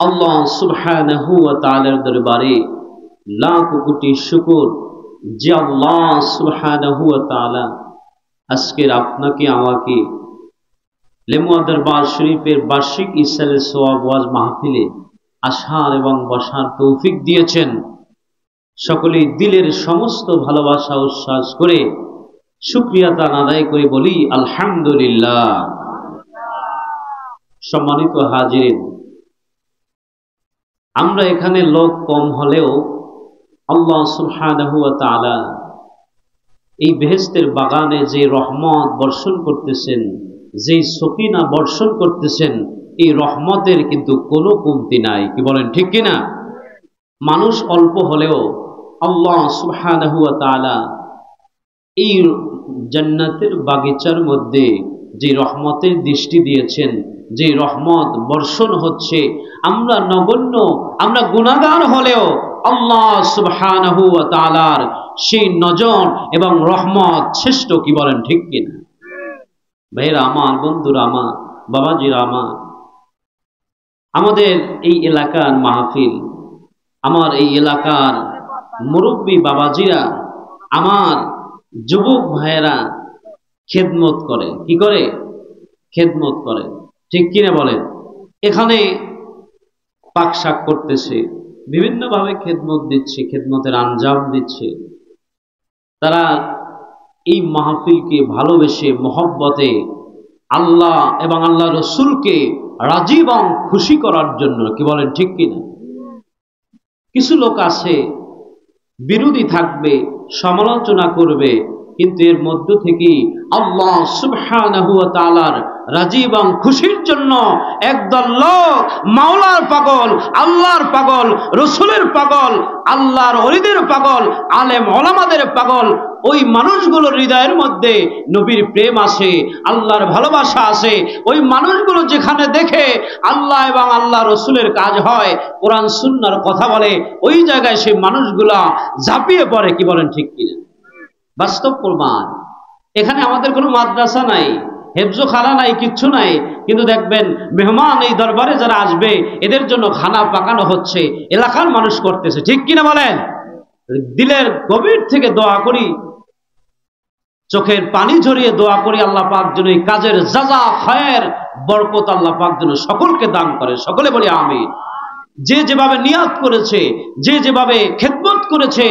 আল্লাহ সুবহানাহু ওয়া তাআলার দরবারে লাখ কোটি শুকর যে আল্লাহ সুবহানাহু ওয়া তাআলা আজকের আপনাকে আমাকে লেমুয়া দরবার শরীফের বার্ষিক ইসালে সওয়াব ওয়াজ মাহফিলে আসার এবং বসার তৌফিক দিয়েছেন। সকলেই দিলের সমস্ত ভালোবাসা উচ্ছ্বাস করে শুকরিয়া তার আদায় করে বলি আলহামদুলিল্লাহ। সম্মানিত হাজিরিন, আমরা এখানে লোক কম হলেও আল্লাহ সুবহানাহু ওয়া তাআলা এই বেহেশতের বাগানে যে রহমত বর্ষণ করতেছেন, যেই সকিনা বর্ষণ করতেছেন, এই রহমতের কিন্তু কোনো কমতি নাই। কি বলেন ঠিক কিনা? মানুষ অল্প হলেও আল্লাহ সুবহানাহু ওয়া তাআলা এই জান্নাতের বাগিচার মধ্যে যে রহমতের দৃষ্টি দিয়েছেন, যে রহমত বর্ষণ হচ্ছে, আমরা নগণ্য, আমরা গুনাহগার হলেও আল্লাহ সুবহানাহু ওয়া তাআলার সেই নজর এবং রহমত শ্রেষ্ঠ। কি বলেন ঠিক কিনা? ভাইরা আমার, বন্ধুরা আমার, বাবাজিরা আমার, আমাদের এই এলাকার মাহফিল, আমার এই এলাকার মুরব্বী বাবাজিরা, আমার যুবক ভাইয়েরা খেদমত করে। কি করে? খেদমত করে। ঠিক কিনা বলেন? এখানে পাক শাক করতেছে, বিভিন্নভাবে খেদমত দিচ্ছে, খেদমতের আঞ্জাম দিচ্ছে। তারা এই মাহফিলকে ভালোবেসে মহব্বতে আল্লাহ এবং আল্লাহ রসুলকে রাজি এবং খুশি করার জন্য। কি বলেন ঠিক কিনা? কিছু লোক আছে বিরোধী থাকবে, সমালোচনা করবে, কিন্তু এর মধ্য থেকে আল্লাহ সুবহানাহু ওয়া তাআলার রাজি এবং খুশির জন্য একদল লোক মাওলার পাগল, আল্লাহর পাগল, রসুলের পাগল, আল্লাহর ওলিদের পাগল, আলেম ওলামাদের পাগল, ওই মানুষগুলোর হৃদয়ের মধ্যে নবীর প্রেম আছে, আল্লাহর ভালোবাসা আছে। ওই মানুষগুলো যেখানে দেখে আল্লাহ এবং আল্লাহ রসুলের কাজ হয়, কোরআন সুন্নাহর কথা বলে, ওই জায়গায় সেই মানুষগুলা ঝাঁপিয়ে পড়ে। কি বলেন ঠিক কিনা? বাস্তব প্রমাণ। এখানে আমাদের কোনো মাদ্রাসা নাই, হেফজোখানা নাই, কিচ্ছু নাই, কিন্তু দেখবেন মেহমান এই দরবারে যারা আসবে এদের জন্য খানা পাকানো হচ্ছে, এলাকার মানুষ করতেছে। ঠিক কিনা বলেন? দিলের গভীর থেকে দোয়া করি, চোখের পানি ঝরিয়ে দোয়া করি, আল্লাহ পাক যেন এই কাজের জাযা খায়ের বরকত আল্লাহ পাক যেন সকলকে দান করে। সকলে বলি আমিন। যে যেভাবে নিয়াত করেছে, যে যেভাবে খেদমত করেছে,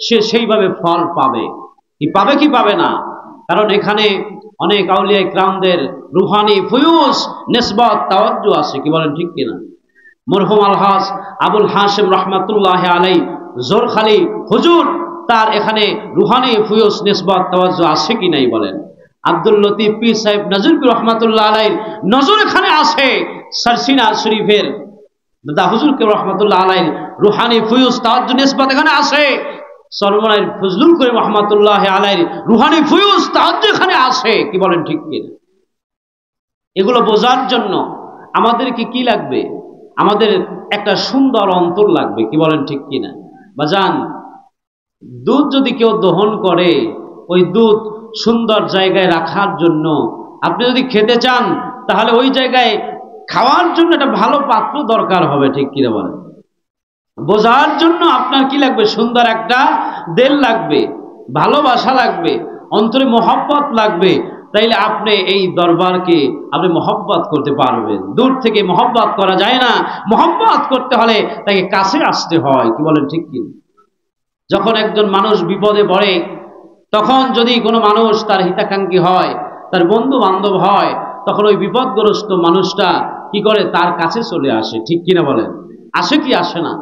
সে সেইভাবে ফল পাবে। কি পাবে কি পাবে না? কারণ এখানে অনেক আউলিয়া ইকরামদের রুহানি ফুয়ুস নিসবত তাওয়াজ্জু আছে। কি বলেন ঠিক কিনা? মরহুম আলহাজ আবুল হাশিম রহমাতুল্লাহ আলাইহি জোরখালি হুজুর, তার এখানে রুহানি ফুয়ুস নিসবত তাওয়াজ্জু আছে কি নাই বলেন? আব্দুল লতিফ পীর সাহেব নজরুল রহমাতুল্লাহ আলাইহির নজর এখানে আছে। সরসিনা শরীফের দাদা হুজুরকে রহমাতুল্লাহ আলাইহির রুহানি ফুয়ুস তাওয়াজ্জু নিসবত এখানে আছে। সরমনের ফজলুল করিম রহমাতুল্লাহ আলাইহির রুহানি ফুয়ুস তাওয়াজ্জু এখানে আছে। কি বলেন ঠিক কিনা? এগুলো বোঝার জন্য আমাদেরকে কি লাগবে? আমাদের একটা সুন্দর অন্তর লাগবে। কি বলেন ঠিক কিনা? বাজান, দুধ যদি কেউ দহন করে, ওই দুধ সুন্দর জায়গায় রাখার জন্য আপনি যদি খেতে চান, তাহলে ওই জায়গায় খাওয়ার জন্য একটা ভালো পাত্র দরকার হবে। ঠিক কিনা বলেন? বোঝার জন্য আপনার কি লাগবে? সুন্দর একটা দিল লাগবে, ভালোবাসা লাগবে, অন্তরে মহব্বত লাগবে। তাইলে আপনি এই দরবারকে আপনি মহব্বত করতে পারবেন। দূর থেকে মহব্বত করা যায় না, মহব্বত করতে হলে তাকে কাছে আসতে হয়। কি বলেন ঠিক কি? যখন একজন মানুষ বিপদে পড়ে, তখন যদি কোনো মানুষ তার হিতাকাঙ্ক্ষী হয়, তার বন্ধু বান্ধব হয়, তখন ওই বিপদগ্রস্ত মানুষটা কি করে? তার কাছে চলে আসে। ঠিক কিনা বলেন? আসে কি আসে না?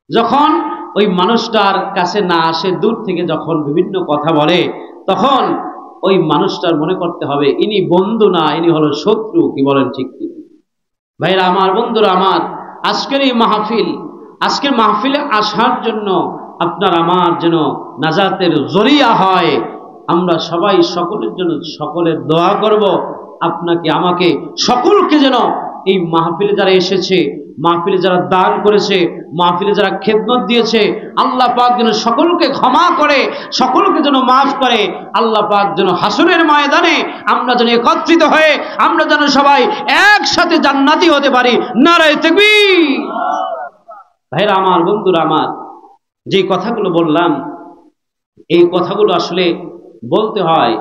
যখন ওই মানুষটার কাছে না আসে, দূর থেকে যখন বিভিন্ন কথা বলে, তখন ওই মানুষটার মনে করতে হবে ইনি বন্ধু না, ইনি হলো শত্রু। কি বলেন ঠিক কি? ভাইরা আমার, বন্ধুরা আমার, আজকের এই মাহফিল, আজকের মাহফিলে আসার জন্য আপনার আমার যেন নাজাতের জরিয়া হয়। আমরা সবাই সকলের জন্য সকলের দোয়া করব। আপনাকে, আমাকে, সকলকে যেন এই মাহফিলে যারা এসেছে, মাহফিলে যারা দান করেছে, মাহফিলে যারা খেদমত দিয়েছে, আল্লাহ পাক যেন সকলকে ক্ষমা করে, সকলকে যেন মাফ করে। আল্লাহ পাক যেন হাসরের ময়দানে আমরা যেন একত্রিত হয়ে আমরা যেন সবাই একসাথে জান্নাতি হতে পারি। নারায়ে তাকবীর। ভাইরা আমার, বন্ধুরা আমার, যে কথাগুলো বললাম এই কথাগুলো আসলে বলতে হয়।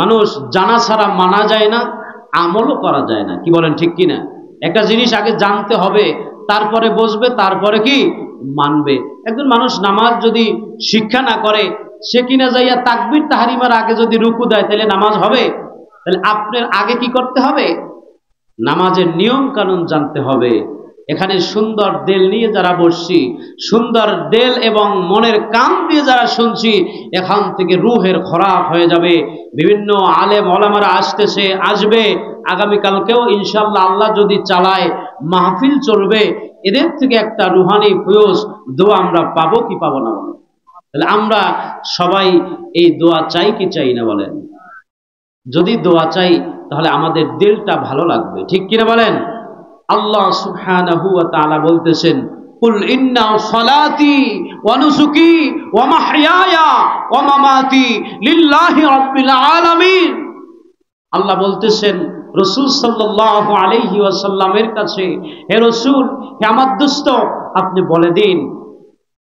মানুষ জানা ছাড়া মানা যায় না, আমলও করা যায় না। কি বলেন, ঠিক কিনা? একটা জিনিস আগে জানতে হবে, তারপরে বসবে, তারপরে কি মানবে। একজন মানুষ নামাজ যদি শিক্ষা না করে, সে কিনা যাইয়া তাকবীর তাহরিমার আগে যদি রুকু দেয়, তাহলে নামাজ হবে? তাহলে আপনার আগে কি করতে হবে? নামাজের নিয়ম কানুন জানতে হবে। এখানে সুন্দর দেল নিয়ে যারা বসছি, সুন্দর দেল এবং মনের কান দিয়ে যারা শুনছি, এখান থেকে রুহের খোরাক হয়ে যাবে। বিভিন্ন আলেম ওলামারা আসবে আগামীকালকেও ইনশাআল্লাহ, আল্লাহ যদি চালায় মাহফিল চলবে। এদের থেকে একটা রুহানি ফয়জ দোয়া আমরা পাবো কি পাবো না বলেন? তাহলে আমরা সবাই এই দোয়া চাই কি চাই না বলেন? যদি দোয়া চাই তাহলে আমাদের দিলটা ভালো লাগবে, ঠিক কিনা বলেন? আল্লাহ সুবহানাহু ওয়া তাআলা বলতেছেন, কুল ইন্না সালাতি ওয়া নুসুকি ওয়া মাহইয়ায়া ওয়া মামাতি লিল্লাহি রাব্বিল আলামিন। আল্লাহ বলতেছেন রাসূল সাল্লাল্লাহু আলাইহি ওয়াসাল্লামের কাছে, হে রাসূল, হে আমার দোস্ত, আপনি বলে দিন,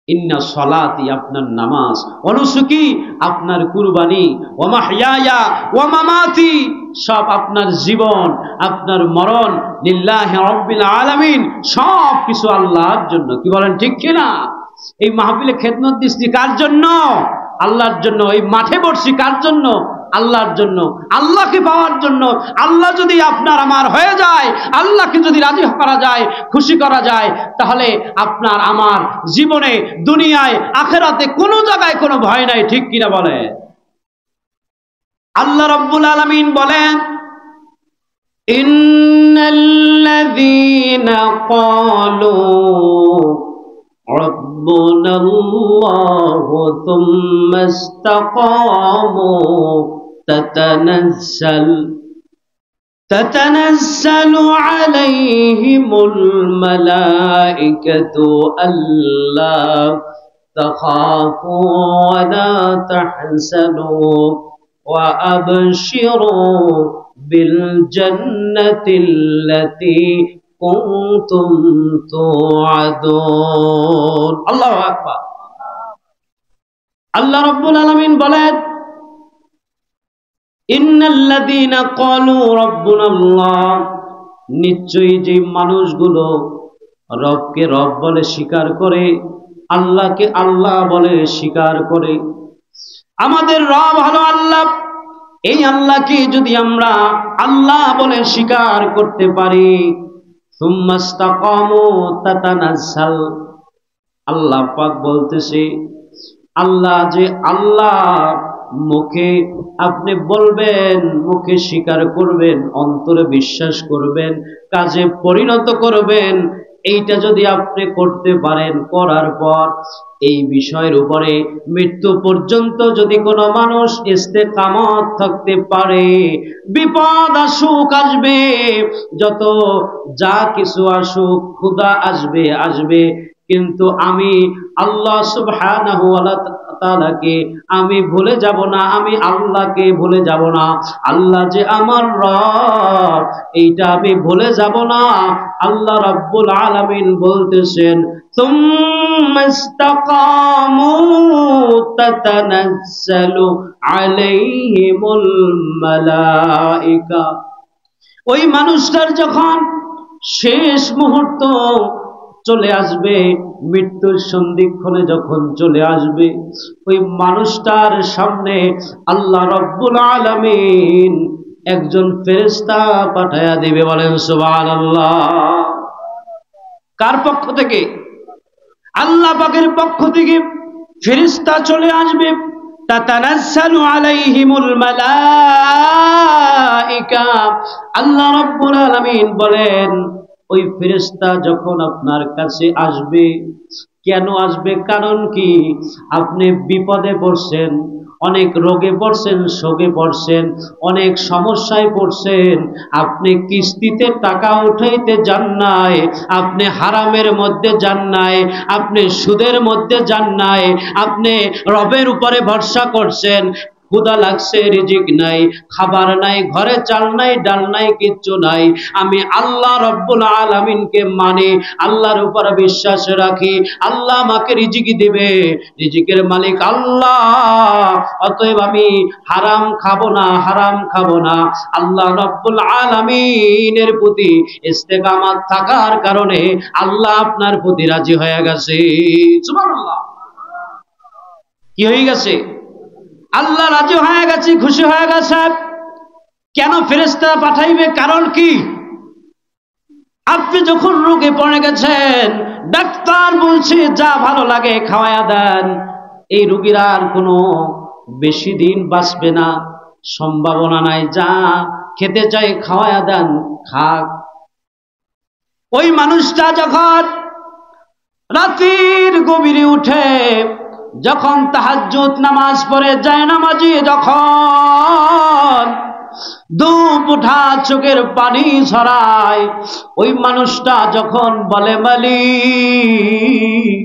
ইন্না সলাতি আপনার নামাজ, ওয়া নুসুকি আপনার কুরবানি, ওয়া মাহইয়ায়া ওয়া মামাতি সব আপনার জীবন, আপনার মরণ, লিল্লাহি রাব্বিল আলামিন, সব কিছু আল্লাহর জন্য। কি বলেন, ঠিক কিনা? এই মাহফিলে খেদমত দিচ্ছি কার জন্য? আল্লাহর জন্য। এই মাঠে বসছি কার জন্য? আল্লাহর জন্য, আল্লাহকে পাওয়ার জন্য। আল্লাহ যদি আপনার আমার হয়ে যায়, আল্লাহকে যদি রাজি করা যায়, খুশি করা যায়, তাহলে আপনার আমার জীবনে, দুনিয়ায়, আখেরাতে কোনো জায়গায় কোনো ভয় নাই, ঠিক কিনা বলে? আল্লাহ রাব্বুল আলামিন বলেন, ইন্নাল্লাযীনা ক্বালু রাব্বুনাল্লাহু থুম্মা ইসতাকামু তাতানাজ্জালু আলাইহিমুল মালাইকাতু আল্লা তাখাফু ওয়া লা তাহজানু ওয়া আবশিরু বিল জান্নাতিল্লাতী কুনতুম তুআদুন। আল্লাহু আকবার। আল্লাহ রাব্বুল আলামিন বলেন, ইন্নাল্লাযীনা ক্বালু রাব্বুনাল্লাহ, নিশ্চয়ই যে মানুষগুলো রবকে রব বলে স্বীকার করে, আল্লাহকে আল্লাহ বলে স্বীকার করে, আমাদের রব হলো আল্লাহ, এই আল্লাহকে যদি আমরা আল্লাহ বলে স্বীকার করতে পারি, সুম্মা ইসতাকামু তাতানাজ্জাল, আল্লাহ পাক বলতেছে, আল্লাহ যে আল্লাহ, মুখে আপনি বলবেন, মুখে স্বীকার করবেন, অন্তরে বিশ্বাস করবেন, কাজে পরিণত করবেন। এইটা যদি আপনি করতে পারেন, করার পর এই বিষয়ের উপরে মৃত্যু পর্যন্ত যদি কোনো মানুষ ইস্তেকামত থাকতে পারে, বিপদ আসুক আসবে, যত যা কিছু আসুক, ক্ষুধা আসবে আসবে, কিন্তু আমি আল্লাহ সুবহানাহু ওয়া তাআলাকে আমি ভুলে যাব না, আমি আল্লাহকে ভুলে যাব না। আল্লাহ যে আমার রব, এইটা আমি ভুলে যাব না। আল্লাহ রাব্বুল আলামিন বলতেছেন, সুম্মা ইসতাকামু তাতানাজ্জালু আলাইহিমুল মালাইকা। ওই মানুষটার যখন শেষ মুহূর্ত চলে আসবে, মৃত্যুর সন্ধিক্ষণে যখন চলে আসবে, ওই মানুষটার সামনে আল্লাহ রাব্বুল আলামিন একজন ফেরেশতা পাঠায়া দিবে। বলেন সুবহানাল্লাহ। কার পক্ষ থেকে? আল্লাহ পাকের পক্ষ থেকে ফেরেশতা চলে আসবে। তাতানাজ্জালু আলাইহিমুল মালাইকা। আল্লাহ রাব্বুল আলামিন বলেন, ওই ফেরেশতা যখন আপনার কাছে আসবে, কেন আসবে, কারণ কি? আপনি বিপদে পড়ছেন, অনেক রোগে পড়ছেন, শোকে পড়ছেন, অনেক সমস্যায় পড়ছেন, আপনি কিস্তিতে টাকা উঠাইতে যান নাই, আপনি হারামের মধ্যে যান নাই, আপনি সুদের মধ্যে যান নাই, আপনি রবের উপরে ভরসা করছেন, ক্ষুধা লাগছে, রিজিক নাই, খাবার নাই, ঘরে চাল নাই, ডাল নাই, কিচ্ছু নাই, আমি আল্লাহ রব্বুল আলামিনকে মানি, আল্লাহর উপর বিশ্বাস রাখি, আল্লাহ আমাকে রিজিক দিবে, রিজিকের মালিক আল্লাহ, অতএব আমি হারাম খাবো না, হারাম খাবো না। আল্লাহ রব্বুল আলামিনের প্রতি ইস্তেকামাত থাকার কারণে আল্লাহ আপনার প্রতি রাজি হয়ে গেছে। সুবহানাল্লাহ। কি হয়ে গেছে? আল্লাহ রাজি হয়ে গেছে, খুশি হয়ে গেছে। কেন ফেরেশতা পাঠাইবে? কারণ কি? আপনি যখন রোগে পড়ে গেছেন, ডাক্তার বলছে যা ভালো লাগে খাওয়ায়া দেন, এই রোগীর আর কোনো বেশি দিন বাঁচবে না, সম্ভাবনা নাই, যা খেতে চাই খাওয়ায়া দেন, খাক। ওই মানুষটা যখন রাতের গভীরে উঠে, যখন তাহাজ্জুদ নামাজ পড়ে যায়, নামাজি যখন ধূপ উঠা চোখের পানি ছড়ায়, ওই মানুষটা যখন বলে মালিক,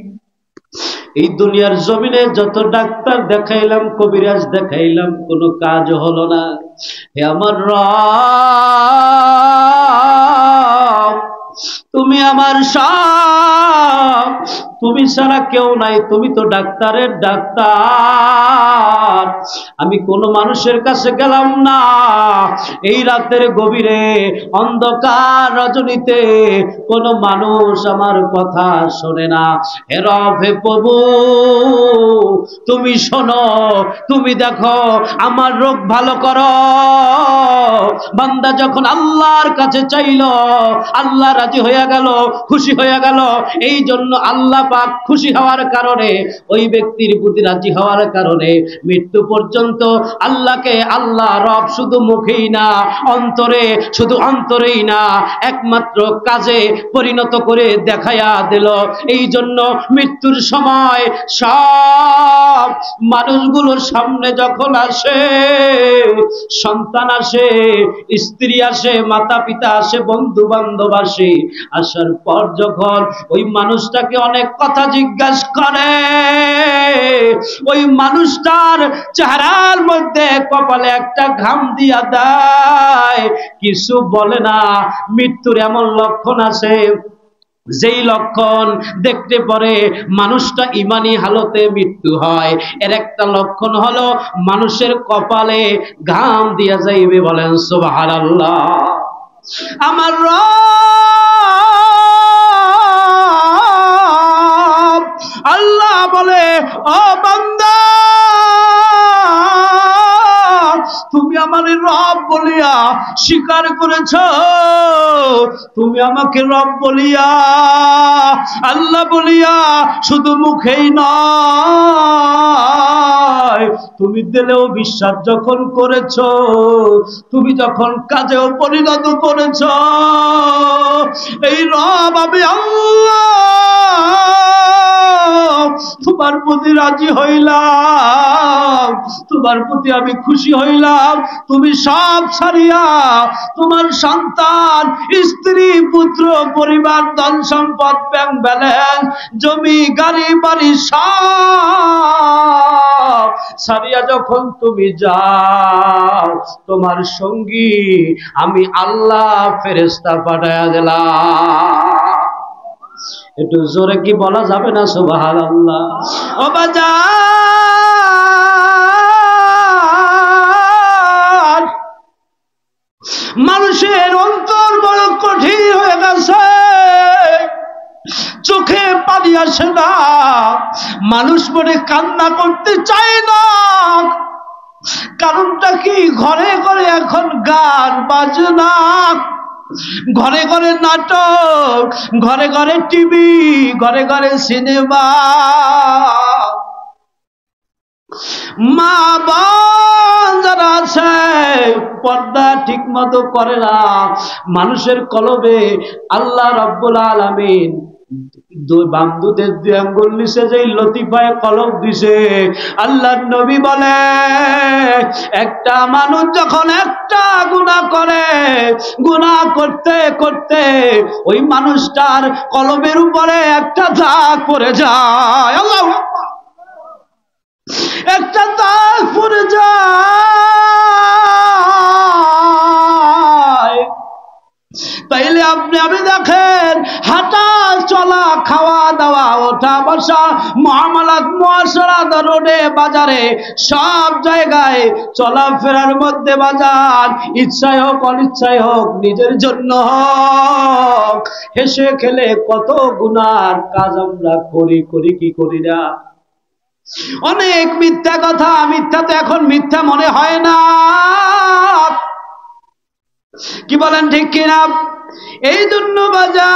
এই দুনিয়ার জমিনে যত ডাক্তার দেখাইলাম, কবিরাজ দেখাইলাম, কোনো কাজ হলো না, হে আমার রব, তুমি আমার সব, তুমি ছাড়া কেউ নাই, তুমি তো ডাক্তারের ডাক্তার, আমি কোন মানুষের কাছে গেলাম না, এই রাতের গভীরে অন্ধকার রজনীতে কোন মানুষ আমার কথা শোনে না, হে রব, হে প্রভু, তুমি শোনো, তুমি দেখো, আমার রোগ ভালো করো। বান্দা যখন আল্লাহর কাছে চাইল, আল্লাহ রাজি হয়ে গেল, খুশি হয়ে গেল। এই জন্য আল্লাহ পাক খুশি হওয়ার কারণে, ওই ব্যক্তির প্রতি রাজি হওয়ার কারণে মৃত্যু পর্যন্ত আল্লাহকে আল্লাহ রব শুধু মুখেই না, অন্তরে, শুধু অন্তরেই না, একমাত্র কাজে পরিণত করে দেখায়া দিল। এই জন্য মৃত্যুর সময় সব মানুষগুলোর সামনে যখন আসে, সন্তান আসে, স্ত্রী আসে, মাতা পিতা আসে, বন্ধু বান্ধব আসে, আসার পর যখন ওই মানুষটাকে অনেক কথা জিজ্ঞাসা করে, ওই মানুষটার চেহারার মধ্যে কপালে একটা ঘাম দিয়া দেয়, কিছু বলে না। মৃত্যুর এমন লক্ষণ আছে, যেই লক্ষণ দেখতে পরে মানুষটা ইমানি হালতে মৃত্যু হয়। এর একটা লক্ষণ হলো মানুষের কপালে ঘাম দিয়া যাইবে। বলেন সুবহানাল্লাহ। আমার রব আল্লাহ বলে, ও বান্দা, তুমি আমার রব বলিয়া স্বীকার করেছ, তুমি আমাকে রব বলিয়া, আল্লাহ বলিয়া শুধু মুখেই নয়, তুমি দিলেও বিশ্বাস যখন করেছ, তুমি যখন কাজেও পরিণত করেছ, এই রব আমি আল্লাহ তোমার প্রতি রাজি হইলাম, তোমার প্রতি আমি খুশি হইলাম। তুমি সব ছাড়িয়া তোমার সন্তান, স্ত্রী, পুত্র, পরিবার, ধন সম্পদ, ব্যাংক ব্যালেন্স, জমি, গাড়ি, বাড়ি সব ছাড়িয়া যখন তুমি যাও, তোমার সঙ্গী আমি আল্লাহ ফেরেশতা পাঠায়া দিলাম। একটু জোরে কি বলা যাবে না সুবহানাল্লাহ? ও বাজার, মানুষের অন্তর বড় কঠিন হয়ে গেছে, চোখে পানি আসে না, মানুষ মনে কান্না করতে চায় না। কারণটা কি? ঘরে ঘরে এখন গান বাজনা, ঘরে ঘরে নাটক, ঘরে ঘরে টিভি, ঘরে ঘরে সিনেমা। মা বোন যারা আছে পর্দা ঠিক মতো করে না। মানুষের কলবে আল্লাহ রাব্বুল আলামিন দুই বান্দুদের দুই আঙ্গুল নিচে যেই লতিফায় কলম দিছে, আল্লাহর নবী বলে, একটা মানুষ যখন একটা গুনাহ করে, গুনাহ করতে করতে ওই মানুষটার কলমের উপরে একটা দাগ পড়ে যায়। আল্লাহু আকবার। একটা দাগ পড়ে যায়, তাইলে আপনি আমি দেখেন হাঁটা চলা খাওয়া দাওয়া ওঠা বসা মুআমালাত মুআশারাত রোডে বাজারে সব জায়গায় চলাফেরার মধ্যে বাজার ইচ্ছায় হোক অনিচ্ছায় হোক নিজের জন্য হোক হেসে খেলে কত গুনার কাজ আমরা করি কি করি না। অনেক মিথ্যা কথা, মিথ্যা তো এখন মিথ্যা মনে হয় না, কি বলেন ঠিক কিনা? এই জন্য বাজার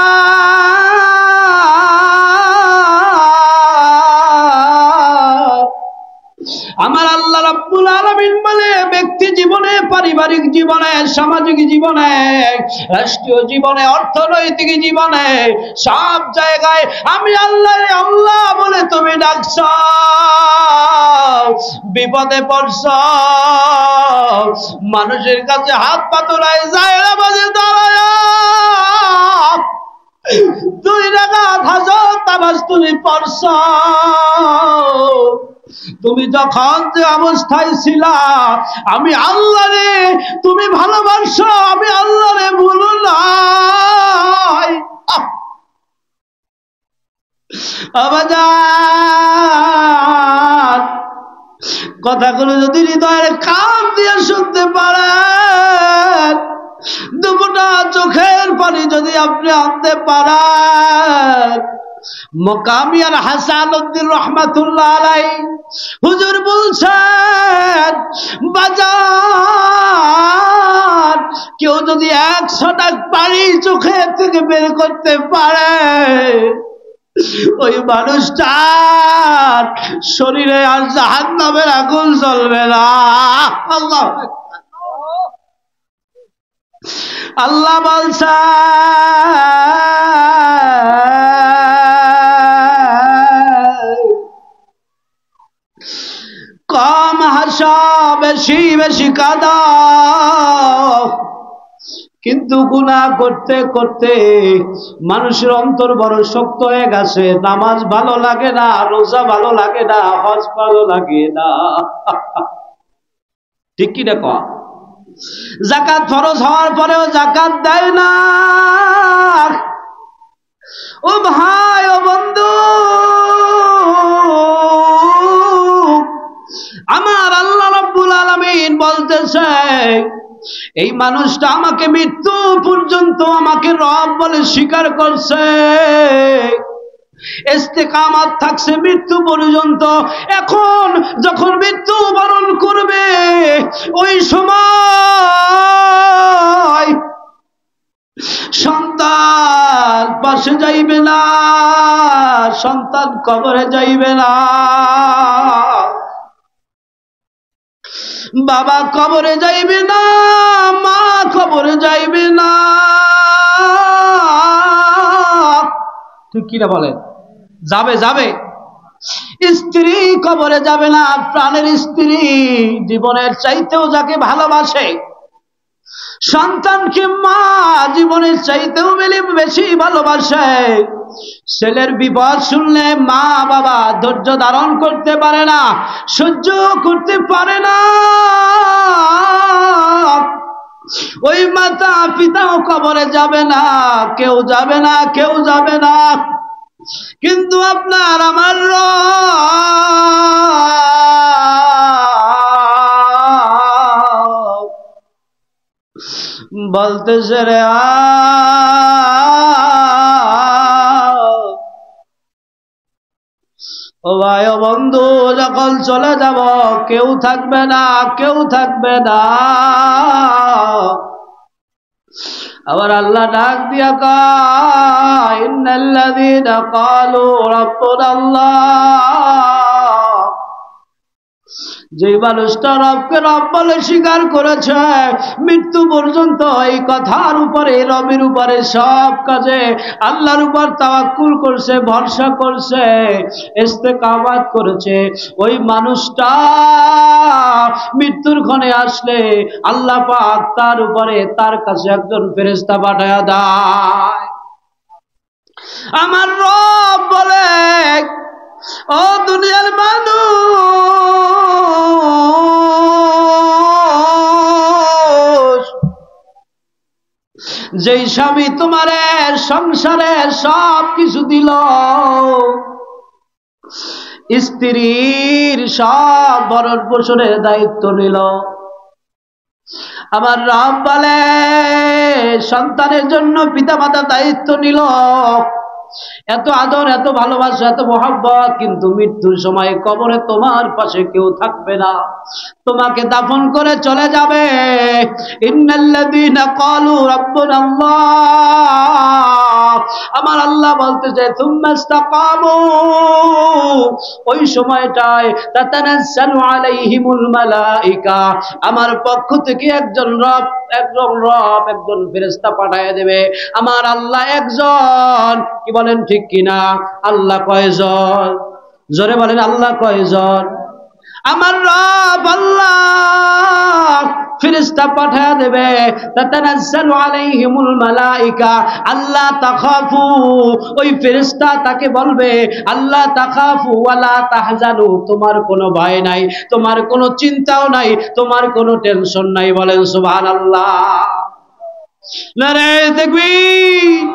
আমার আল্লাহ রাব্বুল আলামিন বলে ব্যক্তি জীবনে, পারিবারিক জীবনে, সামাজিক জীবনে, রাষ্ট্রীয় জীবনে, অর্থনৈতিক জীবনে সব জায়গায় আমি আল্লাহ রে আল্লাহ বলে তুমি ডাকছ, বিপদে পড়ছ মানুষের কাছে হাত পাতলায় যায় না বাজে দাঁড়ায় 2 রাকাত হাজত নামাজ তুমি পড়ছ। তুমি যখন যে অবস্থায় ছিলা আমি আল্লাহ রে তুমি ভালোবাসো, আমি আল্লাহ রে ভুলো নাই। আবাজান কথাগুলো যদি হৃদয়ের কান দিয়ে শুনতে পারেন, দুপুরটা চোখের পানি যদি আপনি আনতে পারেন, মকামিয়ার হাসানুদ্দিন রহমাতুল্লাহ আলাইহি হুজুর বলছেন বাজার কেউ যদি 100 টাকা পানি চোখের থেকে বের করতে পারে ওই মানুষটার শরীরে আর জাহান্নামের আগুন জ্বলবে না। আল্লাহ আল্লাহ বলছেন কম হাসা বেশি বেশি কাঁদা, কিন্তু গুনাহ করতে করতে মানুষের অন্তর বড় শক্ত হয়ে গেছে, নামাজ ভালো লাগে না, রোজা ভালো লাগে না, হজ ভালো লাগে না, ঠিক কি দেখো? যাকাত ফরজ হওয়ার পরেও যাকাত দেয় না। ও ভাই ও বন্ধু, আমার আল্লাহ রাব্বুল আলামিন বলতেছে এই মানুষটা আমাকে মৃত্যু পর্যন্ত আমাকে রব বলে স্বীকার করছে, ইস্তেকামাত থাকছে মৃত্যু পর্যন্ত। এখন যখন মৃত্যু বরণ করবে ওই সময় সন্তান পাশে যাইবে না, সন্তান কবরে যাইবে না, বাবা কবরে যাইবে না, মা কবরে যাইবে না, ঠিক কিনা বলেন? যাবে যাবে। স্ত্রী কবরে যাবে না, প্রাণের স্ত্রী জীবনের চাইতেও যাকে ভালোবাসে, সন্তানকে মা জীবনের চাইতেও বেশি ভালোবাসে। ছেলের বিপদ শুনলে মা বাবা ধৈর্য ধারণ করতে পারে না, সহ্য করতে পারে না, ওই মাতা পিতাও কবরে যাবে না, কেউ যাবে না, কেউ যাবে না। কিন্তু আপনার আমার বলতেছে রে ও ভাই ও বন্ধু, যখন চলে যাব কেউ থাকবে না, কেউ থাকবে না। আবার আল্লাহ ডাক দিয়া কয় ইন্নাল্লাযীনা ক্বালু রাব্বুনাল্লাহ, যে মানুষটা রবকে রব বলে স্বীকার করেছে মৃত্যু পর্যন্ত এই কথার উপরে, রবের উপরে সব কাজে আল্লাহর উপর তাওয়াক্কুল করছে, ভরসা করছে, ইস্তেকামাত করেছে, ওই মানুষটা মৃত্যুর ক্ষণে আসলে আল্লাহ পাক তার উপরে তার কাছে একজন ফেরেশতা পাঠায়া দেয়। আমার রব বলে ও দুনিয়ার মানুষ, যেই স্বামী তোমারে সংসারের সব কিছু দিল, স্ত্রীর সব ভরণ পোষণের দায়িত্ব নিল, আমার রব বলে সন্তানের জন্য পিতামাতার দায়িত্ব নিল, এত আদর, এত ভালোবাসা, এত মহব্বত, কিন্তু মৃত্যুর সময় কবরে তোমার পাশে কেউ থাকবে না, তোমাকে দাফন করে চলে যাবে। ইন্নাল্লাযীনা ক্বালু রাব্বুনাল্লাহ, আমার আল্লাহ বলতে চায় সুম্মা ইসতাকামু, ওই সময়টায় তাতানাজ্জালু আলাইহিমুল মালাইকা, আমার পক্ষ থেকে একজন ফেরেশতা পাঠিয়ে দেবে। আমার আল্লাহ একজন, কি বলেন ঠিক কিনা? আল্লাহ কয়জন? জোরে বলেন আল্লাহ কয়জন? আমার রব আল্লাহ ফেরেশতা পাঠিয়ে দেবে। তাতানাজ্জালু আলাইহিমুল মালাইকা আল্লা তাখাফু, ওই ফেরেশতা তাকে বলবে আল্লা তাখাফু ওয়ালা তাহজানু, তোমার কোনো ভয় নাই, তোমার কোনো চিন্তাও নাই, তোমার কোনো টেনশন নাই। বলেন সুবহানাল্লাহ। নারে তাকবীর।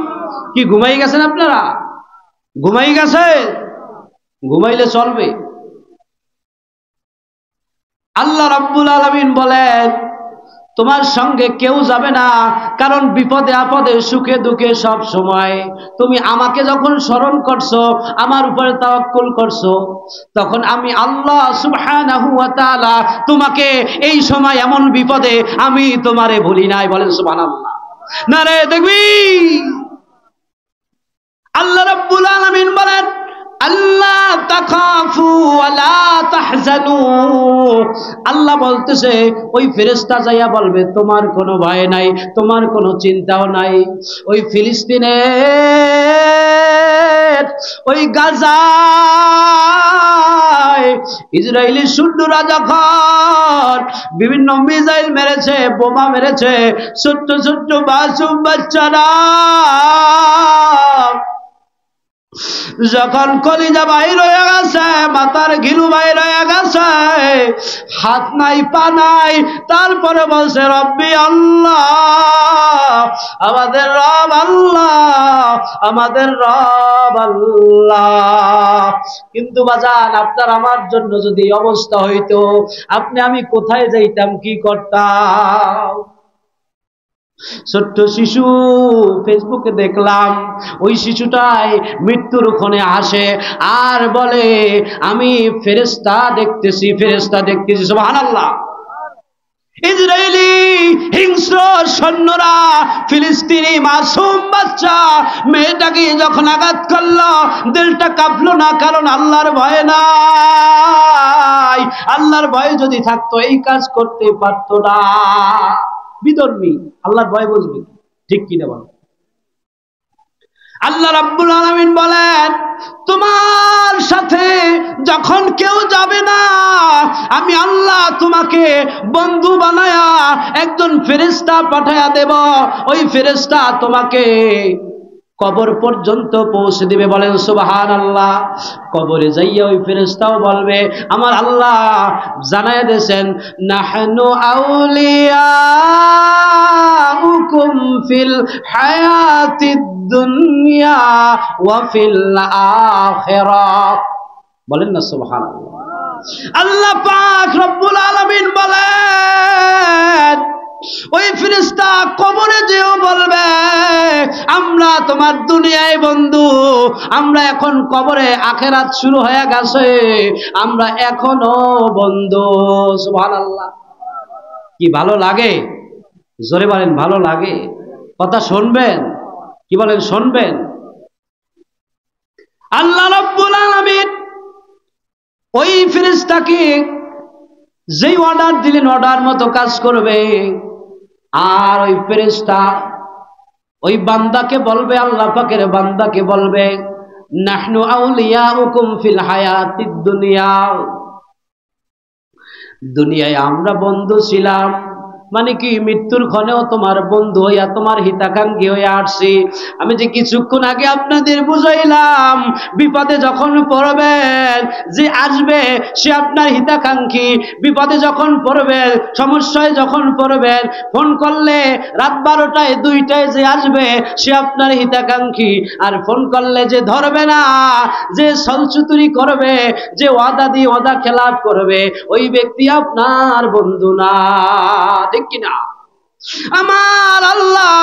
কি ঘুমাই গেছেন আপনারা? ঘুমাই গেছে? ঘুমাইলে চলবে? আল্লাহ রাব্বুল আলামিন বলেন তোমার সঙ্গে কেউ যাবে না, কারণ বিপদে আপদে সুখে দুঃখে সব সময় তুমি আমাকে যখন স্মরণ করছো, আমার উপরে তাওয়াক্কুল করছো, তখন আমি আল্লাহ সুবহানাহু ওয়া তাআলা তোমাকে এই সময় এমন বিপদে আমি তোমারে ভুলি নাই। বলেন সুবহানাল্লাহ। নারে তাকবীর। আল্লাহ রাব্বুল আলামিন বলেন আল্লাহ তাখাফু ওয়ালা তাহজানু, আল্লাহ বলতেছে ওই ফেরেশতা যাইয়া বলবে তোমার কোনো ভয় নাই, তোমার কোনো চিন্তাও নাই। ওই ফিলিস্তিনের ওই গাজায় ইসরায়েলি সৈন্যরা যখন বিভিন্ন মিসাইল মেরেছে, বোমা মেরেছে, ছোট্ট ছোট্ট মাসুম বাচ্চারা যখন কলিজা বাইর হয়ে গেছে, মাথার ঘিলু বাইর হয়ে গেছে, হাত নাই পা নাই, তারপরে বলছে রব্বি আল্লাহ, আমাদের রব আল্লাহ, আমাদের রব আল্লাহ। কিন্তু বাজান আপনার আমার জন্য যদি অবস্থা হইতো, আমি কোথায় যাইতাম, কি করতাম? ছোট্ট শিশু, ফেসবুকে দেখলাম ওই শিশুটাই মৃত্যুর ক্ষণে আসে আর বলে আমি ফেরেশতা দেখতেছি, ফেরেশতা দেখতেছি। সুবহানাল্লাহ। ইসরায়েলি হিংস্র সৈন্যরা ফিলিস্তিনি মাসুম বাচ্চা মেয়েটাকে যখন আঘাত করলো, দিলটা কাঁপলো না, কারণ আল্লাহর ভয় নাই। আল্লাহর ভয় যদি থাকতো এই কাজ করতে পারতো না। বিধর্মী, আল্লাহর ভয় বুঝবে, ঠিক কিনা বল? আল্লাহ রাব্বুল আলামিন বলেন তোমার সাথে যখন কেউ যাবে না, আমি আল্লাহ তোমাকে বন্ধু বানায়া একজন ফেরেশতা পাঠায়া দেব। ওই ফেরেশতা তোমাকে কবর পর্যন্ত পৌঁছে দিবে। বলেন সুবহানাল্লাহ। কবরে যাইয়া ওই ফেরেশতাও বলবে আমার আল্লাহ জানায়া দিয়েছেন নাহনু আউলিয়াউকুম ফিল হায়াতিদ দুনিয়া ওয়া ফিল আখিরাহ। বলেন না সুবহানাল্লাহ। আল্লাহ পাক রব্বুল আলামিন বলেন ওই ফেরেশতা কবরে যেও বলবে আমরা তোমার দুনিয়ায় বন্ধু, আমরা এখন কবরে, আখিরাত শুরু হয়ে গেছে, আমরা এখনো বন্ধু। সুবহানাল্লাহ। কি ভালো লাগে? জোরে বলেন ভালো লাগে? কথা শুনবেন? কি বলেন শুনবেন? আল্লাহ রাব্বুল আলামিন ওই ফেরেশতাকে যেই অর্ডার দিলেন অর্ডার মতো কাজ করবে। আর ওই ফেরেশতা ওই বান্দাকে বলবে, আল্লাহ পাকের বান্দাকে বলবে নাহনু আউলিয়াউকুম ফিল হায়াতিদ দুনিয়া, দুনিয়ায় আমরা বন্ধু ছিলাম, মানে কি মৃত্যুর ক্ষণেও তোমার বন্ধু হইয়া তোমার হিতাকাঙ্ক্ষী হইয়া আসছি। আমি যে কিছুক্ষণ আগে আপনাদের বুঝাইলাম বিপদে যখন পড়বেন যে আসবে সে আপনার হিতাকাঙ্ক্ষী, বিপদে যখন পড়বেন সমস্যায় যখন পড়বেন ফোন করলে রাত 12টায় 2টায় যে আসবে সে আপনার হিতাকাঙ্ক্ষী, আর ফোন করলে যে ধরবে না, যে ছলচুতুরি করবে, যে ওয়াদা দিয়ে ওয়াদা খেলাপ করবে, ওই ব্যক্তি আপনার বন্ধু না। ঠিক কিনা? আমার আল্লাহ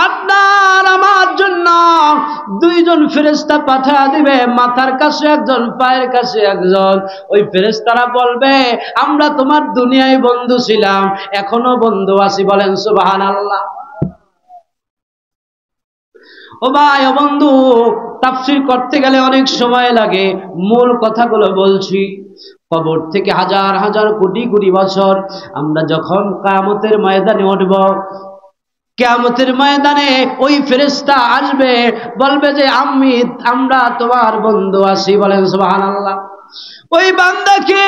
আপনার আমার জন্য দুইজন ফেরেশতা পাঠা দিবে, মাথার কাছে একজন, পায়ের কাছে একজন। ওই ফেরেশতারা বলবে আমরা তোমার দুনিয়ায় বন্ধু ছিলাম, এখনো বন্ধু আছি। বলেন সুবহানাল্লাহ। ও ভাই, ও বন্ধু, তাফসীর করতে গেলে অনেক সময় লাগে, মূল কথাগুলো বলছি। কবর থেকে হাজার হাজার কোটি কোটি বছর আমরা যখন কিয়ামতের ময়দানে উঠব, কিয়ামতের ময়দানে ওই ফেরেশতা আসবে, বলবে যে আমরা তোমার বন্ধু আছি। বলেন সুবহানাল্লাহ। ওই বান্দাকে,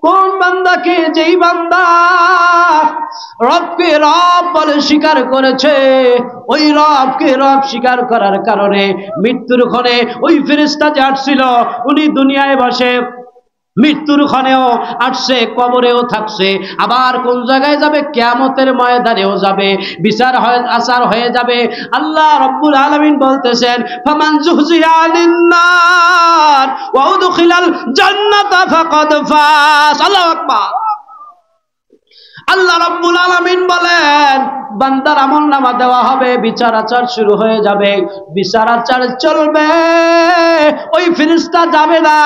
কোন বান্দাকে? যেই বান্দা রবকে রব বলে স্বীকার করেছে, ওই রবকে রব স্বীকার করার কারণে মৃত্যুর ক্ষণে ওই ফেরেশতা যে আসছিল উনি দুনিয়ায় বসে মৃত্যুর ক্ষণেও আসছে, কবরেও থাকছে, আবার কোন জায়গায় যাবে? কিয়ামতের ময়দানেও যাবে, বিচার আচার হয়ে যাবে। আল্লাহ রাব্বুল আলামিন বলতেছেন ফামান যুহজিহা আনিন নার ওয়া উদখিলাল জান্নাতা ফাকাদ ফাজ। আল্লাহু আকবার। আল্লাহ রাব্বুল আলামিন বলেন বান্দার আমলনামা দেওয়া হবে, বিচার আচার শুরু হয়ে যাবে, বিচার আচার চলবে। ওই ফেরেশতা যাবে না,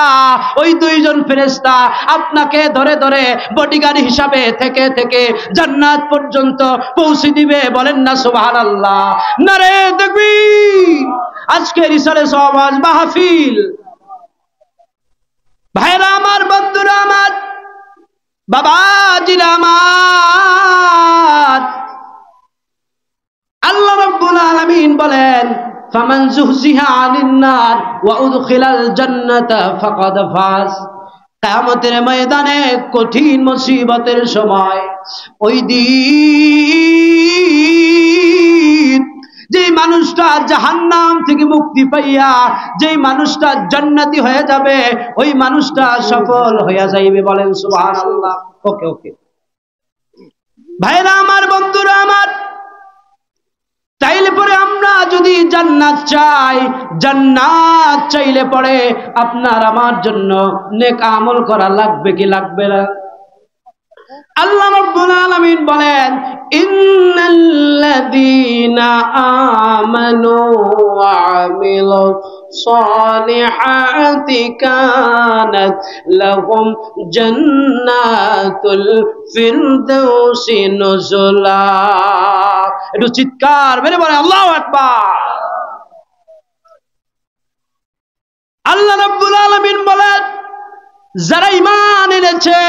ওই দুইজন ফেরেশতা আপনাকে ধরে ধরে বডিগার্ড হিসাবে থেকে থেকে জান্নাত পর্যন্ত পৌঁছে দিবে। বলেন না সুবহানাল্লাহ। নারে তাকবীর। আজকে রিসালে সওয়াজ মাহফিল, ভাইরা আমার, বন্ধুরা আমার, বাবাজিরা আমার, আল্লাহ রাব্বুল আলামিন বলেন ফামান যুহজিহা আনিন নার ওয়া উদখিলাল জান্নাতা ফাকাদ ফাজ। কিয়ামতের ময়দানে কঠিন মুসিবতের সময়, ওই দিন যেই মানুষটা জাহান্নাম থেকে মুক্তি পাইয়া যেই মানুষটা জান্নাতি হয়ে যাবে, ওই মানুষটা সফল হয়ে যাইবে। বলেন সুবহানাল্লাহ। ওকে ওকে ভাইরা আমার, বন্ধুরা আমার, চাইলে পরে আমরা যদি জান্নাত চাই, জান্নাত চাইলে পরে আপনার আমার জন্য নেক আমল করা লাগবে কি লাগবে না? আল্লাহ রাব্বুল আলামিন বলেন ইন্নাল্লাযীনা আমানু ওয়া আমিলুস সালিহাতি কানাত লাহুম জান্নাতুল ফিরদাউসি নুজুলা। একটু চিৎকার মেরে বলেন আল্লাহু আকবার। আল্লাহ রাব্বুল আলামিন বলেন যারা ঈমান এনেছে,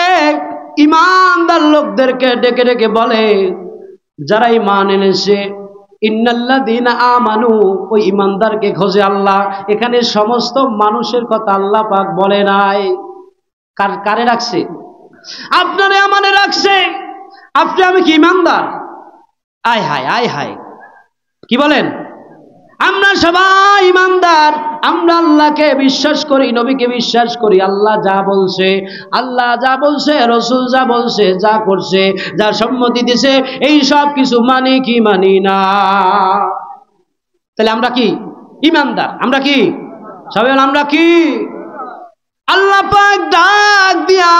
ঈমানদার লোকদেরকে ডেকে ডেকে বলে যারা ঈমান এনেছে, ইন্নাল্লাযীনা আমানু, ওই ঈমানদারকে খোঁজে আল্লাহ। এখানে সমস্ত মানুষের কথা আল্লাহ পাক বলে নাই। কারে রাখছে? আপনারে আমারে রাখছে। আপনি আমি কি ঈমানদার? আয় হায় আয় হায়, কি বলেন? আমরা সবাই ঈমানদার। আমরা আল্লাহকে বিশ্বাস করি, নবীকে বিশ্বাস করি। আল্লাহ যা বলছে, আল্লাহ যা বলছে, রাসূল যা বলছে, যা করছে, যা সম্মতি দিয়েছে, এই সব কিছু মানি কি মানি না? তাহলে আমরা কি ঈমানদার? আমরা কি সবাই আমরা কি? আল্লাহ পাক ডাক দিয়া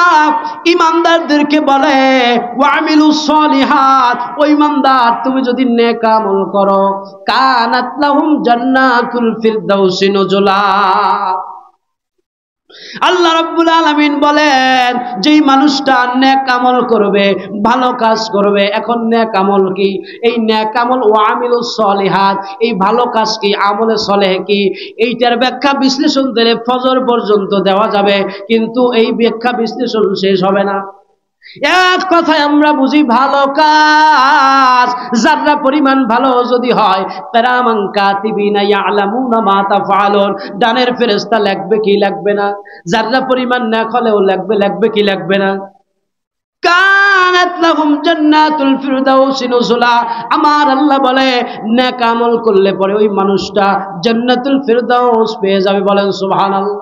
ঈমানদারদেরকে বলে ওয়া আমিলুস সলিহাত, ওই ঈমানদার তুমি যদি নেক আমল করো, কানাত লাহুম জান্নাতুল ফিরদাউসি নুজুলা। আল্লাহ রাব্বুল আলামিন বলেন যেই মানুষটা নেক আমল করবে, ভালো কাজ করবে। এখন নেক আমল কি? এই নেক আমল ওয়া আমিলুস সলিহাত, এই ভালো কাজ কি, আমলে সলেহ কি, এইটার ব্যাখ্যা বিশ্লেষণ দিলে ফজর পর্যন্ত দেওয়া যাবে, কিন্তু এই ব্যাখ্যা বিশ্লেষণ শেষ হবে না। এক কথায় আমরা বুঝি ভালো কাজ যারা পরিমাণ ভালো যদি হয়, কিরামান কাতিবিনা ইয়ালামুনা মা তাফআলুন, ডানের ফেরেশতা লিখবে কি লিখবে না? যারা পরিমাণ নেক হলেও লিখবে কি লিখবে না? কানাত লাহুম জান্নাতুল ফিরদাউসি নুজুলা। আমার আল্লাহ বলে নেক আমল করলে পরে ওই মানুষটা জান্নাতুল ফিরদাউস পেয়ে যাবে, বলেন সুবহানাল্লাহ।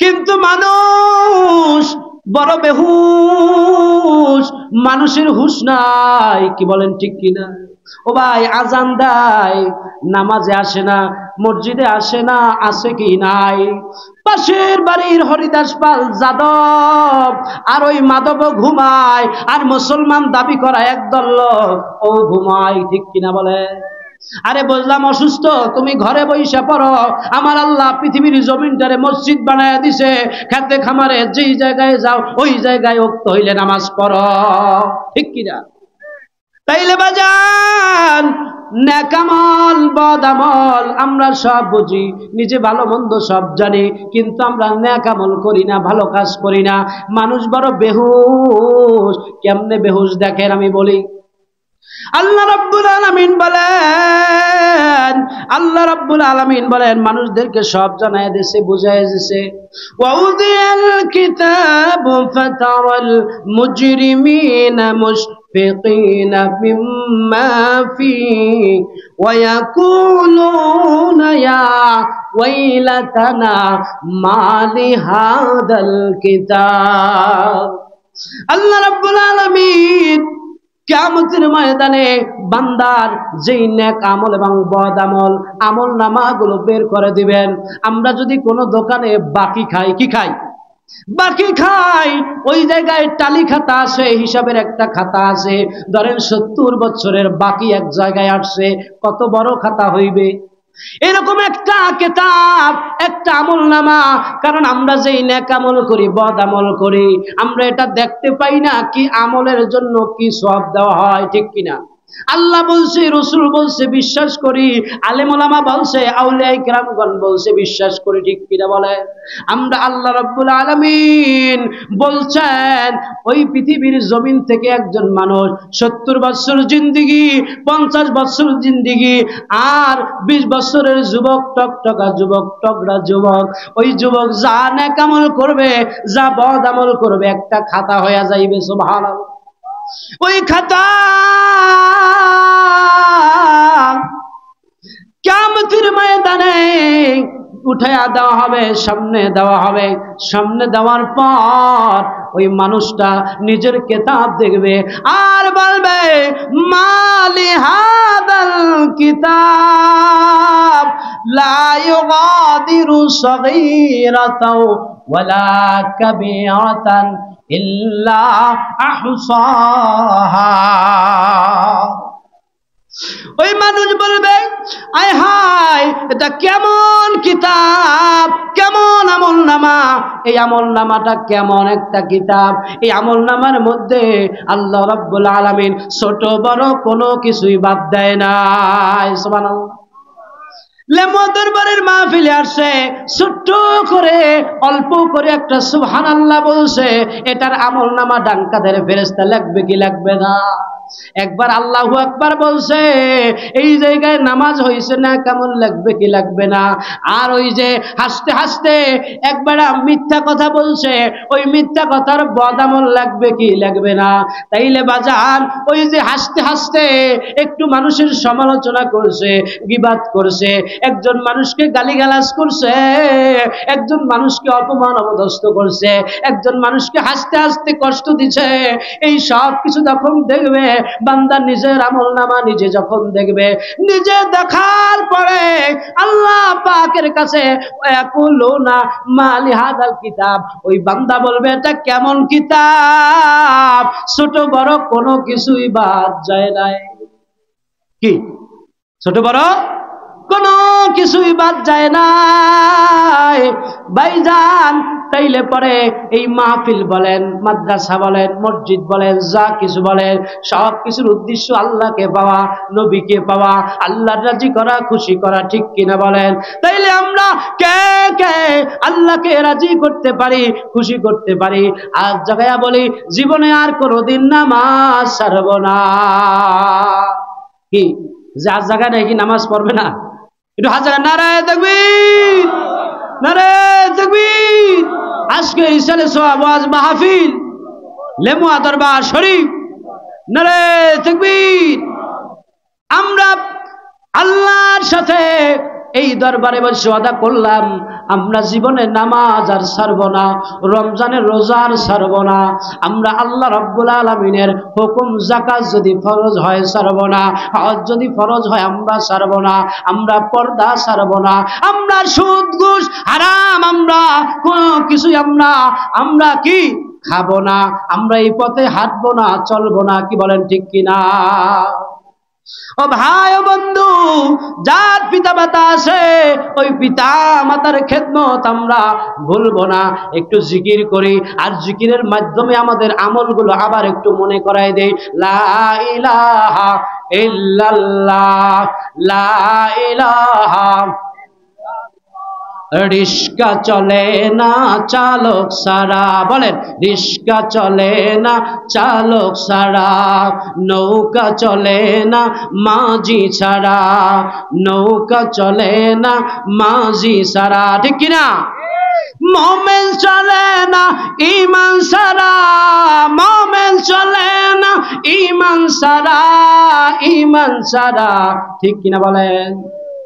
কিন্তু মানুষ বড় বেহুশ, মানুষের হুঁশ নাই, কি বলেন ঠিক কিনা? ও ভাই, আজান দেয়, নামাজে আসে না, মসজিদে আসে না, আছে কি নাই? পাশের বাড়ির হরিদাস পাল যাদব আর ওই মাধব ঘুমায়, আর মুসলমান দাবি করা একদল লোক ও ঘুমায়, ঠিক কিনা বলে? আরে বুঝলাম অসুস্থ, তুমি ঘরে বইসা পড়ো, আমার আল্লাহ পৃথিবীর জমিনটারে মসজিদ বানায় দিছে, খেতে খামারে যেই জায়গায় যাও ওই জায়গায় ওক্ত হইলে নামাজ পড়ো, ঠিক কিনা? তাইলে বাজান, নেক আমল বদ আমল আমরা সব বুঝি, নিজে ভালো মন্দ সব জানি, কিন্তু আমরা নেক আমল করি না, ভালো কাজ করি না। মানুষ বড় বেহুশ। কেমনে বেহুশ দেখেন আমি বলি। আল্লাহ রাব্বুল আলামিন বলেন, আল্লাহ রাব্বুল আলামিন বলেন মানুষদেরকে সব জানায় দিয়েছে, বুঝায় দিয়েছে। ওয়াউদিয়াল কিতাবু ফাতারাল মুজরিমিনা মুশফিকিনা মিম্মা ফীহি ওয়া ইয়াকুলুনা ইয়া ওয়াইলাতানা মা লিহাদাল কিতাব। আল্লাহ রাব্বুল আলামিন কিয়ামতের ময়দানে বান্দার যেই নেক আমল এবং বদ আমল, আমল নামাগুলো বের করে দিবেন। আমরা যদি কোনো দোকানে বাকি খাই, কি খাই? বাকি খাই। ওই জায়গায় টালি খাতা আছে, হিসাবের একটা খাতা আছে, ধরেন 70 বছরের বাকি এক জায়গায় আসছে, কত বড় খাতা হইবে? এরকম একটা কিতাব, একটা আমল নামা। কারণ আমরা যেই নেক আমল করি, বদ আমল করি, আমরা এটা দেখতে পাই না কি আমলের জন্য কি সওয়াব দেওয়া হয়, ঠিক কিনা? আল্লাহ বলছে, রাসূল বলছে, বিশ্বাস করি, আলেম ওলামা বলছে, আউলিয়া কিরামগণ বলছে, বিশ্বাস করি, ঠিক কিনা বলে? আমরা আল্লাহ রাব্বুল আলামিন বলছেন ওই পৃথিবীর জমিন থেকে একজন মানুষ 70 বছর জিন্দেগি, 50 বছর জিন্দেগি, আর 20 বছরের যুবক, টকটকা যুবক, টকরা যুবক, ওই যুবক যা নেক আমল করবে, যা বদ আমল করবে, একটা খাতা হয়ে যাইবে। সুবহানাল্লাহ। ওই খাতা কিয়ামতের ময়দানে উঠায়া দেওয়া হবে, সামনে দেওয়া হবে। সামনে দেওয়ার পর ওই মানুষটা নিজের কিতাব দেখবে আর বলবে, মালি হাদাল কিতাব লা ইউগাদিরু সগীরাতাও ওয়ালা কাবীরাতান ইল্লা আহসাহা। ওই মানুষ বলবে, আয় হায়, এটা কেমন কিতাব, কেমন আমল নামা, এই আমল নামাটা কেমন একটা কিতাব। এই আমল নামার মধ্যে আল্লাহ রাব্বুল আলামিন ছোট বড় কোনো কিছুই বাদ দেয় নাই। সুবহানাল্লাহ। লেমো দরবারের মাহফিলে আসছে, ছোট্ট করে অল্প করে একটা সুবহানাল্লাহ বলছে, এটার আমল নামা ডান কাঁধের ফেরেশতা লাগবে কি লাগবে না? একবার আল্লাহু আকবার বলছে, এই জায়গায় নামাজ হইছে না, কেমন লাগবে কি লাগবে না? আর ওই যে হাসতে হাসতে একবার মিথ্যা কথা বলছে, ওই মিথ্যা কথার বদামল লাগবে কি লাগবে না? তাইলে বাজান, ওই যে হাসতে হাসতে একটু মানুষের সমালোচনা করছে, গীবাত করছে, একজন মানুষকে গালিগালাজ করছে, একজন মানুষকে অপমান অপদস্থ করছে, একজন মানুষকে হাসতে হাসতে কষ্ট দিচ্ছে, এই সব কিছু যখন দেখবে বান্দা, নিজের আমলনামা নিজে যখন দেখবে, নিজে দেখার পরে আল্লাহ পাকের কাছে ইয়াকুলুনা মা লিহাদাল কিতাব, ওই বান্দা বলবে, এটা কেমন কিতাব, ছোট বড় কোনো কিছুই বাদ যায় নাই। কি ছোট বড় কোনো কিছুই বাদ যায় নাই ভাইজান। তাইলে পরে এই মাহফিল বলেন, মাদ্রাসা বলেন, মসজিদ বলেন, যা কিছু বলেন, সব কিছুর উদ্দেশ্য আল্লাহকে পাওয়া, নবীকে পাওয়া, আল্লাহর রাজি করা, খুশি করা, ঠিক কিনা বলেন? তাইলে আমরা কে কে আল্লাহকে রাজি করতে পারি, খুশি করতে পারি? আর জায়গায় বলি, জীবনে আর কোনোদিন নামাজ ছাড়ব না। কি যার জায়গায় নাকি নামাজ পড়বে না? একটু হাত জায়গা নারায়ে তাকবীর, নারায়ে তাকবীর। আজকে ইসালে সওয়াব ওয়াজ মাহফিল লেমুয়া দরবার শরীফ, নারে তাকবীর। আমরা আল্লাহর সাথে এই দরবারে বসে ওয়াদা করলাম, আমরা জীবনে নামাজ আর ছাড়ব না, রমজানের রোজার ছাড়ব না, আমরা আল্লাহ রাব্বুল আলামিনের হুকুম যাকাত যদি ফরজ হয় ছাড়ব না, হজ যদি ফরজ হয় আমরা ছাড়ব না, আমরা পর্দা ছাড়ব না, আমরা সুদ ঘুষ হারাম আমরা কোনো কিছুই আমরা কি খাবো না, আমরা এই পথে হাঁটবো না, চলবো না। কি বলেন ঠিক কিনা? ও ভাই ও বন্ধু, যার পিতা মাতা আছে ওই পিতা মাতার খেদমত আমরা ভুলবো না। একটু জিকির করি, আর জিকিরের মাধ্যমে আমাদের আমলগুলো আবার একটু মনে করাই দেই। লা ইলাহা ইল্লাল্লাহ, লা ইলাহা। রিস্কা চলে না চালক ছাড়া, বলেন রিস্কা চলে না চালক ছাড়া, নৌকা চলে না মাঝি ছাড়া, নৌকা চলে না মাঝি ছাড়া, ঠিক কিনা? মোমেন চলে না ঈমান ছাড়া, মোমেন চলে না ঈমান ছাড়া, ঈমান ছাড়া, ঠিক কিনা বলেন?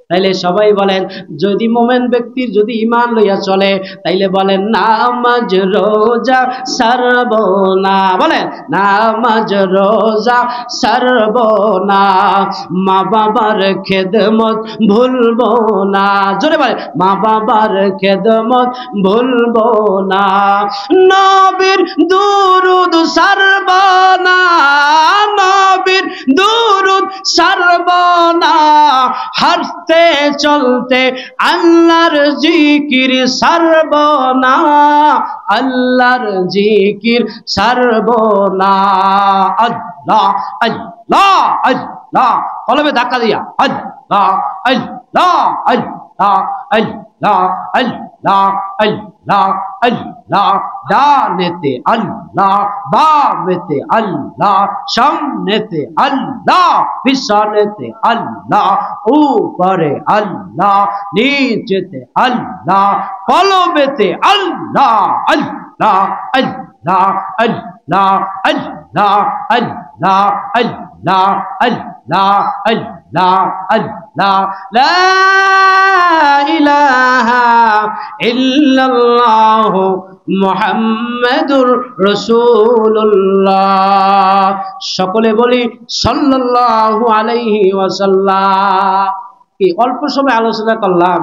তাইলে সবাই বলেন, যদি মোমেন ব্যক্তির যদি ঈমান লইয়া চলে, তাইলে বলেন নামাজ রোজা ছাড়ব না, বলেন নামাজ রোজা ছাড়ব না, মা বাবার খেদমত ভুলব না, জোরে বলেন মা বাবার খেদমত ভুলব না, নবীর দুরুদ ছাড়ব না, নবীর দুরুদ ছাড়ব না, হাঁটতে চলতে আল্লাহর জিকির ছাড়ব না, আল্লাহর জিকির ছাড়ব না। আল্লাহ আল্লাহ আল্লাহ, কলবে ধাক্কা দিয়া আল্লাহ আল্লাহ আল্লাহ আল্লাহ আল্লাহ আল্লাহ আল্লাহ, ডানেতে আল্লাহ বামেতে আল্লাহ, সামনেতে আল্লাহ পিছনেতে আল্লাহ, উপরে আল্লাহ নিচেতে আল্লাহ, কলবেতে আল্লাহ আল্লাহ আল্লাহ আল্লাহ আল্লাহ আল্লাহ আল্লাহ আল্লাহ আল্লাহ আল্লাহ, লা ইলাহা ইল্লাল্লাহু মুহাম্মাদুর রাসূলুল্লাহ। সকলে বলি সাল্লাল্লাহু আলাইহি ওয়াসাল্লাম। কি অল্প সময় আলোচনা করলাম,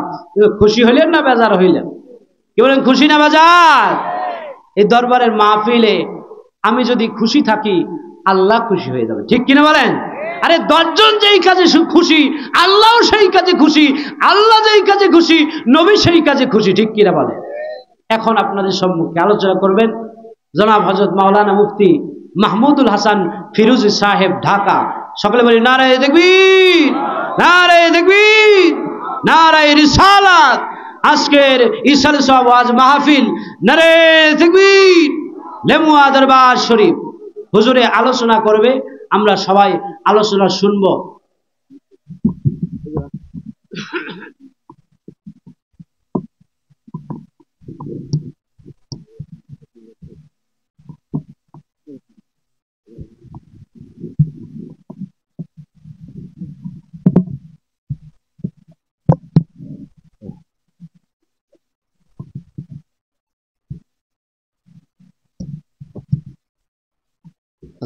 খুশি হইলেন না বেজার হইলেন? কি বলেন, খুশি না বেজার? এই দরবারের মাহফিলে আমি যদি খুশি থাকি, আল্লাহ খুশি হয়ে যাবে, ঠিক কিনা বলেন? আরে 10 জন যেই কাজে খুশি, আল্লাহও সেই কাজে খুশি, আল্লাহ যেই কাজে খুশি, নবী সেই কাজে খুশি, ঠিক কিনা বলেন? এখন আপনাদের সম্মুখে আলোচনা করবেন জনাব হযরত মাওলানা মুফতি মাহমুদুল হাসান ফিরোজী সাহেব, ঢাকা। সকলে বলি নারায়ে তাকবীর, নারায়ে তাকবীর, নারায়ে রিসালাত। আজকের ইরশাদে সওয়াব ওয়াজ মাহফিল, নারায়ে তাকবীর, লেমুয়া দরবার শরীফ। হুজুরে আলোচনা করবে, আমরা সবাই আলোচনা শুনবো।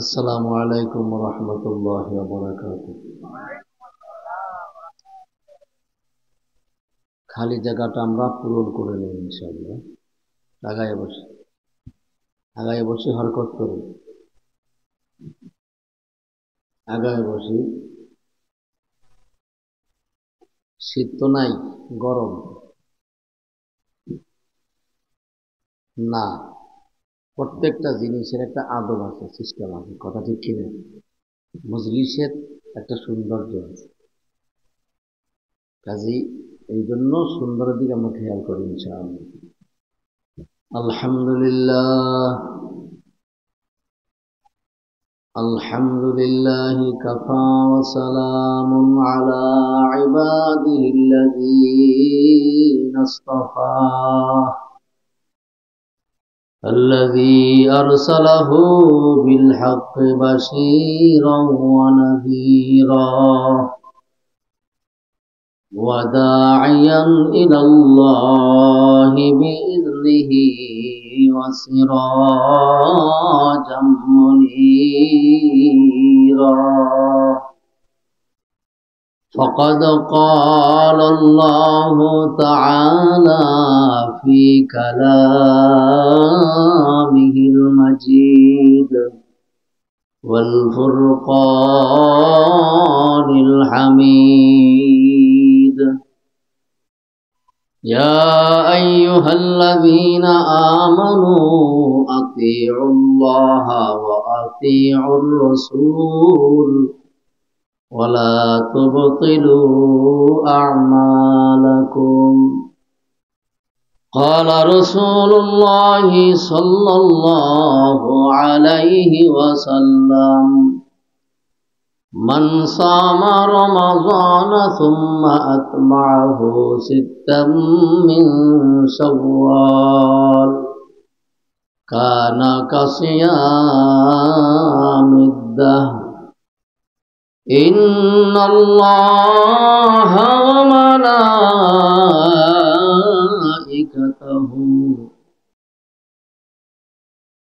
আসসালামু আলাইকুম ওয়া রাহমাতুল্লাহি ওয়া বারাকাতুহু। খালি জায়গাটা আমরা পূরণ করে নেই ইনশাআল্লাহ। আগায় বসে হরকত করি, আগায় বসি। শীত তো নাই, গরম না, প্রত্যেকটা জিনিসের একটা আদব আছে, সিস্টেম আছে, কথা ঠিক কিনা? মজলিসের একটা সৌন্দর্য আছে, কাজী এই জন্য সুন্দরের দিকে আমরা খেয়াল করি ইনশাআল্লাহ। আলহামদুলিল্লাহ, আলহামদুলিল্লাহি কাফা ওয়া সালামুন আলা ইবাদিহিল্লাযীনা ইসতাফা। الذي أرسله بالحق بشيرا ونذيرا وداعيا إلى الله بإذنه وسراجا منيرا فقد قال الله تعالى في كلامه المجيد والفرقان الحميد يا أيها الذين آمنوا أطيعوا الله وأطيعوا الرسول ولا تبطلوا أعمالكم قال رسول الله صلى الله عليه وسلم من صام رمضان ثم أتبعه ستا من شوال كان كصيام الدهر إن الله وملائكته